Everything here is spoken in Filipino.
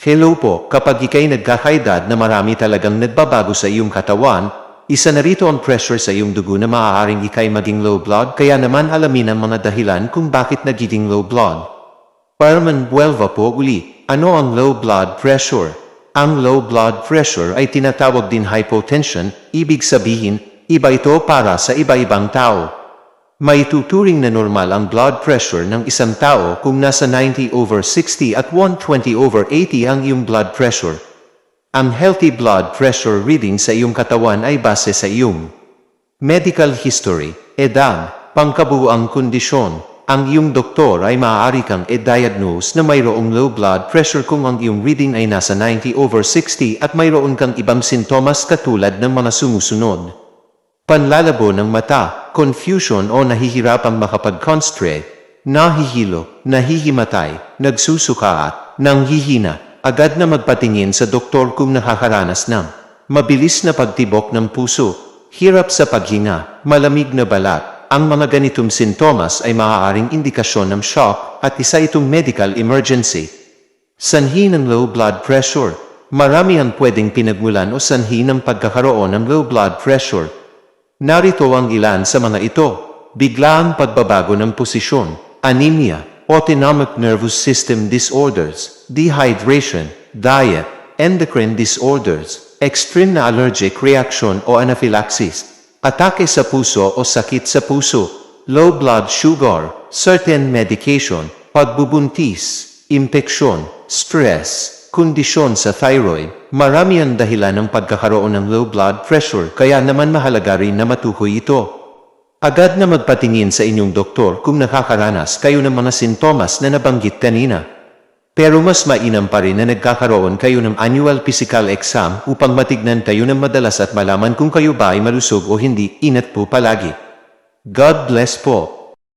Hello po, kapag ikay nagkakaedad na marami talagang nagbabago sa iyong katawan, isa na rito ang pressure sa iyong dugo na maaaring ikay maging low blood, kaya naman alamin ang mga dahilan kung bakit nagiging low blood. Parman buwelva po uli, ano ang low blood pressure? Ang low blood pressure ay tinatawag din hypotension, ibig sabihin, iba ito para sa iba-ibang tao. May tuturing na normal ang blood pressure ng isang tao kung nasa 90/60 at 120/80 ang iyong blood pressure. Ang healthy blood pressure reading sa iyong katawan ay base sa iyong medical history, edad, pangkabuuang kondisyon. Ang iyong doktor ay maaari kang i-diagnose na mayroong low blood pressure kung ang iyong reading ay nasa 90/60 at mayroon kang ibang sintomas katulad ng mga sumusunod. Panlalabo ng mata, confusion o nahihirapang makapag-concentrate, nahihilo, nahihimatay, nagsusuka at nanghihina. Agad na magpatingin sa doktor kung nakakaranas ng mabilis na pagtibok ng puso, hirap sa paghinga, malamig na balat. Ang mga ganitong sintomas ay maaaring indikasyon ng shock at isa itong medical emergency. Sanhi ng low blood pressure. Marami ang pwedeng pinagmulan o sanhi ng pagkakaroon ng low blood pressure. Narito ang ilan sa mga ito: biglaang pagbabago ng posisyon, anemia, autonomic nervous system disorders, dehydration, diet, endocrine disorders, extreme na allergic reaction o anaphylaxis, atake sa puso o sakit sa puso, low blood sugar, certain medication, pagbubuntis, impeksyon, stress, kondisyon sa thyroid. Marami ang dahilan ng pagkakaroon ng low blood pressure, kaya naman mahalaga rin na matukoy ito. Agad na magpatingin sa inyong doktor kung nakakaranas kayo ng mga sintomas na nabanggit kanina. Pero mas mainam pa rin na nagkakaroon kayo ng annual physical exam upang matignan kayo ng madalas at malaman kung kayo ba ay malusog o hindi. Ingat po palagi. God bless po.